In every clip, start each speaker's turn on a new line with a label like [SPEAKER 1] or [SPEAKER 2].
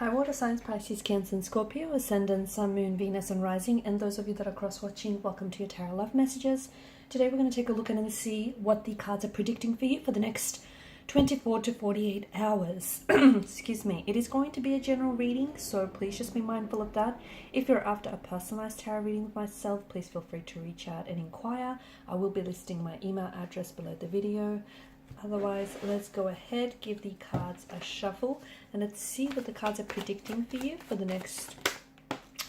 [SPEAKER 1] Hi water signs, Pisces, Cancer and Scorpio, Ascendant, Sun, Moon, Venus and Rising, and those of you that are cross-watching, welcome to your Tarot Love Messages. Today we're going to take a look and see what the cards are predicting for you for the next 24 to 48 hours. Excuse me. It is going to be a general reading, so please just be mindful of that. If you're after a personalized tarot reading with myself, please feel free to reach out and inquire. I will be listing my email address below the video. Otherwise, let's go ahead, give the cards a shuffle, and let's see what the cards are predicting for you for the next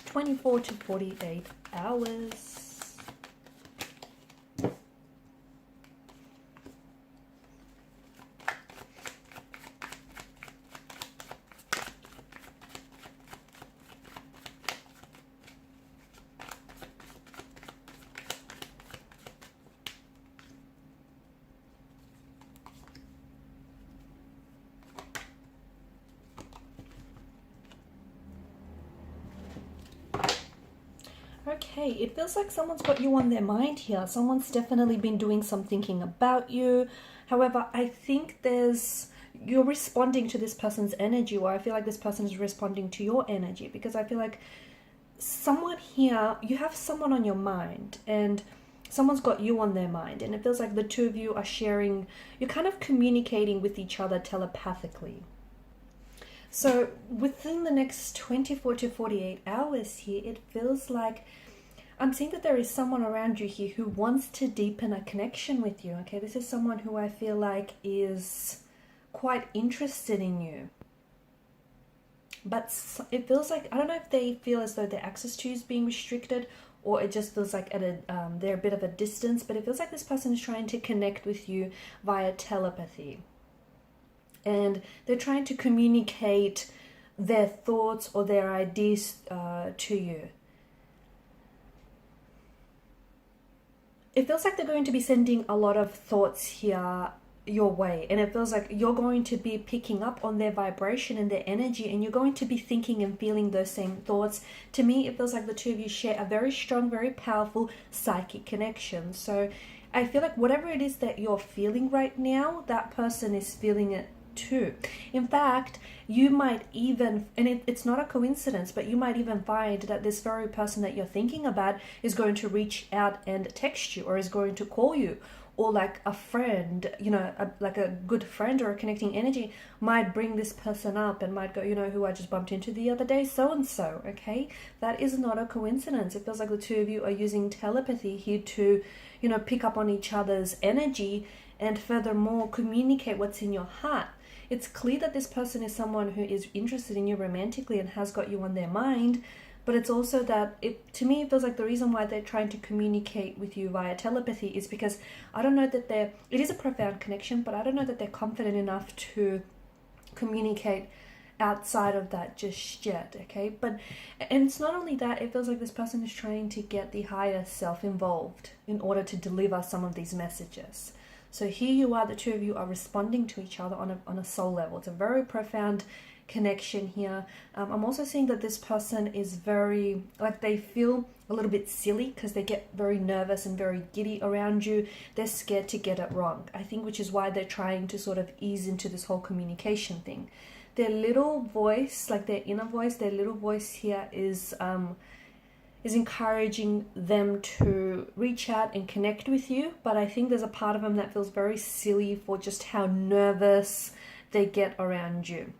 [SPEAKER 1] 24 to 48 hours. Okay, it feels like someone's got you on their mind here. Someone's definitely been doing some thinking about you. However, I think you're responding to this person's energy, or I feel like this person is responding to your energy, because I feel like someone here, you have someone on your mind and someone's got you on their mind, and it feels like the two of you are sharing, you're kind of communicating with each other telepathically. So within the next 24 to 48 hours here, it feels like I'm seeing that there is someone around you here who wants to deepen a connection with you. Okay, this is someone who I feel like is quite interested in you. But it feels like, I don't know if they feel as though their access to you is being restricted, or it just feels like they're a bit of a distance, but it feels like this person is trying to connect with you via telepathy. And they're trying to communicate their thoughts or their ideas to you. It feels like they're going to be sending a lot of thoughts here your way, and it feels like you're going to be picking up on their vibration and their energy, and you're going to be thinking and feeling those same thoughts. To me, it feels like the two of you share a very strong, very powerful psychic connection. So I feel like whatever it is that you're feeling right now, that person is feeling it too. In fact, you might even, and it's not a coincidence, but you might even find that this very person that you're thinking about is going to reach out and text you, or is going to call you, or like a friend, you know, like a good friend or a connecting energy might bring this person up and might go, you know, who I just bumped into the other day, so and so. Okay, that is not a coincidence. It feels like the two of you are using telepathy here to, you know, pick up on each other's energy and furthermore communicate what's in your heart. It's clear that this person is someone who is interested in you romantically and has got you on their mind, but it's also that, to me, it feels like the reason why they're trying to communicate with you via telepathy is because I don't know that it is a profound connection, but I don't know that they're confident enough to communicate outside of that just yet, okay? And it's not only that, it feels like this person is trying to get the higher self involved in order to deliver some of these messages. So here you are, the two of you are responding to each other on a soul level. It's a very profound connection here. I'm also seeing that this person is very, like, they feel a little bit silly because they get very nervous and very giddy around you. They're scared to get it wrong, I think, which is why they're trying to sort of ease into this whole communication thing. Their little voice, like their inner voice, their little voice here is encouraging them to reach out and connect with you, but I think there's a part of them that feels very silly for just how nervous they get around you.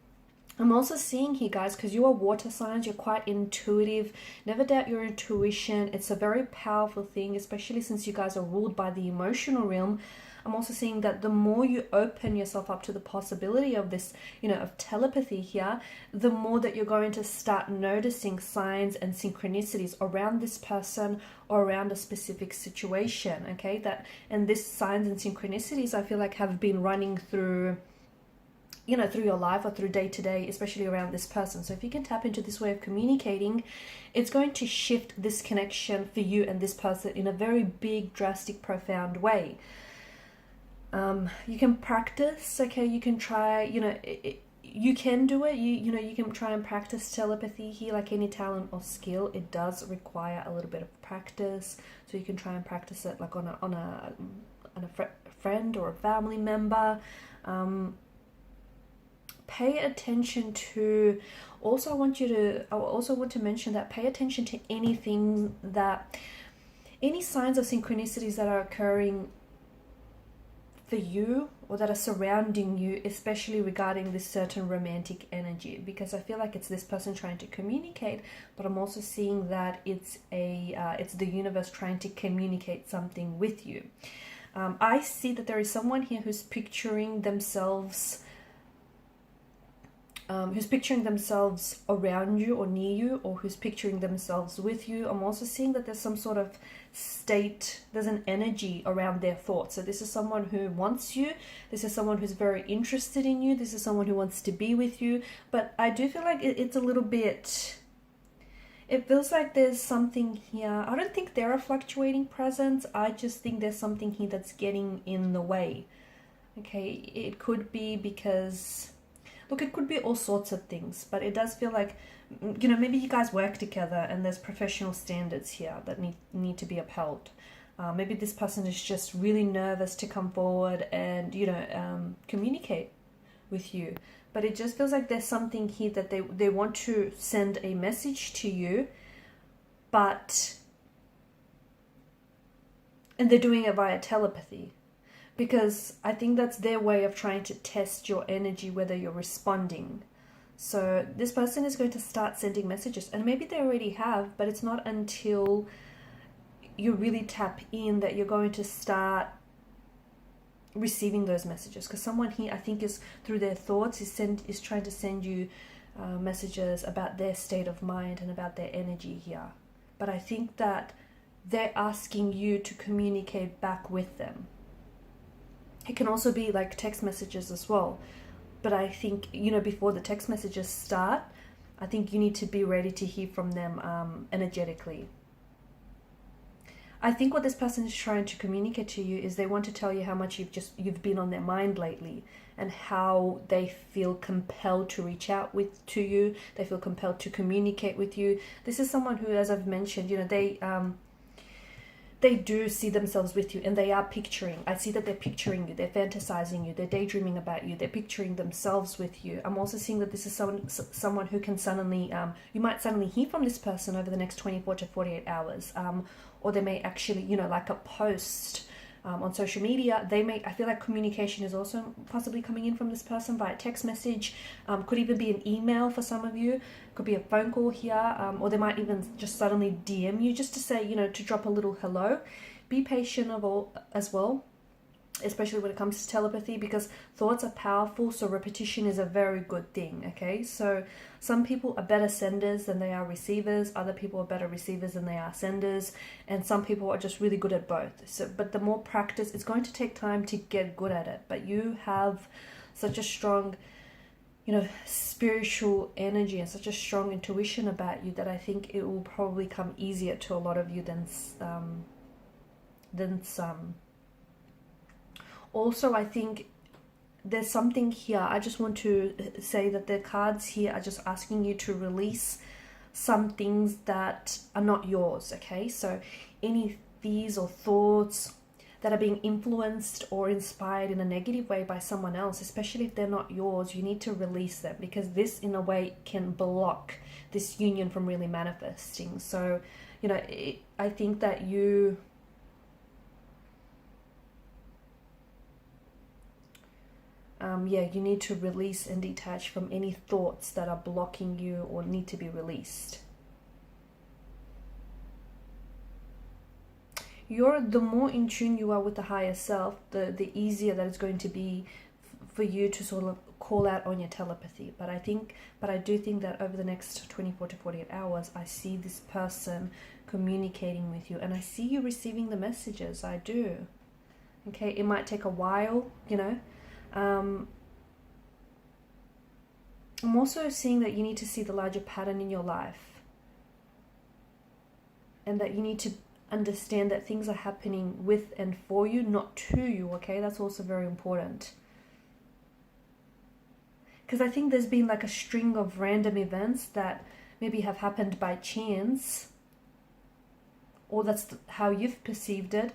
[SPEAKER 1] I'm also seeing here, guys, because you are water signs, you're quite intuitive. Never doubt your intuition. It's a very powerful thing, especially since you guys are ruled by the emotional realm. I'm also seeing that the more you open yourself up to the possibility of this, you know, of telepathy here, the more that you're going to start noticing signs and synchronicities around this person or around a specific situation, okay? And this signs and synchronicities, I feel like, have been running through, you know, through your life or through day to day, especially around this person. So if you can tap into this way of communicating, it's going to shift this connection for you and this person in a very big, drastic, profound way. You can practice, okay? You can try, you know, you can do it. You know, you can try and practice telepathy here. Like any talent or skill, it does require a little bit of practice. So you can try and practice it like on a friend or a family member. Pay attention to Also, I also want to mention that pay attention to any signs of synchronicities that are occurring for you or that are surrounding you, especially regarding this certain romantic energy, because I feel like it's this person trying to communicate, but I'm also seeing that it's the universe trying to communicate something with you. I see that there is someone here who's picturing themselves around you or near you, or who's picturing themselves with you. I'm also seeing that there's some sort of there's an energy around their thoughts. So this is someone who wants you, this is someone who's very interested in you, this is someone who wants to be with you. But I do feel like it's a little bit, it feels like there's something here. I don't think they're a fluctuating presence, I just think there's something here that's getting in the way. Okay, it could be because, look, it could be all sorts of things, but it does feel like, you know, maybe you guys work together and there's professional standards here that need to be upheld. Maybe this person is just really nervous to come forward and, you know, communicate with you. But it just feels like there's something here that they want to send a message to you, and they're doing it via telepathy. Because I think that's their way of trying to test your energy, whether you're responding. So this person is going to start sending messages, and maybe they already have, but it's not until you really tap in that you're going to start receiving those messages. Because someone here, I think, is through their thoughts is trying to send you messages about their state of mind and about their energy here. But I think that they're asking you to communicate back with them. It can also be like text messages as well. But I think, you know, before the text messages start, I think you need to be ready to hear from them energetically. I think what this person is trying to communicate to you is they want to tell you how much you've been on their mind lately, and how they feel compelled to reach out to you. They feel compelled to communicate with you. This is someone who, as I've mentioned, you know, they do see themselves with you, and they are picturing. I see that they're picturing you, they're fantasizing you, they're daydreaming about you, they're picturing themselves with you. I'm also seeing that this is someone who can suddenly, you might suddenly hear from this person over the next 24 to 48 hours. Or they may actually, you know, like a post on social media. I feel like communication is also possibly coming in from this person via text message. Could even be an email for some of you. Could be a phone call here. Or they might even just suddenly DM you just to say, you know, to drop a little hello. Be patient as well, especially when it comes to telepathy, because thoughts are powerful, so repetition is a very good thing. Okay, so some people are better senders than they are receivers, other people are better receivers than they are senders, and some people are just really good at both. So but the more practice, it's going to take time to get good at it, but you have such a strong, you know, spiritual energy and such a strong intuition about you that I think it will probably come easier to a lot of you than some. Also, I think there's something here. I just want to say that the cards here are just asking you to release some things that are not yours, okay? So any fears or thoughts that are being influenced or inspired in a negative way by someone else, especially if they're not yours, you need to release them, because this in a way can block this union from really manifesting. So, you know, I think that you you need to release and detach from any thoughts that are blocking you or need to be released. The more in tune you are with the higher self, the easier that it's going to be for you to sort of call out on your telepathy. But I do think that over the next 24 to 48 hours, I see this person communicating with you, and I see you receiving the messages. I do. Okay, it might take a while, you know. I'm also seeing that you need to see the larger pattern in your life, and that you need to understand that things are happening with and for you, not to you, okay? That's also very important. Because I think there's been like a string of random events that maybe have happened by chance, or that's how you've perceived it.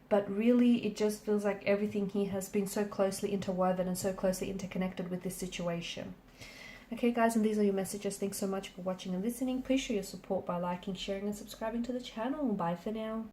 [SPEAKER 1] But really, it just feels like everything here has been so closely interwoven and so closely interconnected with this situation. Okay, guys, and these are your messages. Thanks so much for watching and listening. Please show your support by liking, sharing, and subscribing to the channel. Bye for now.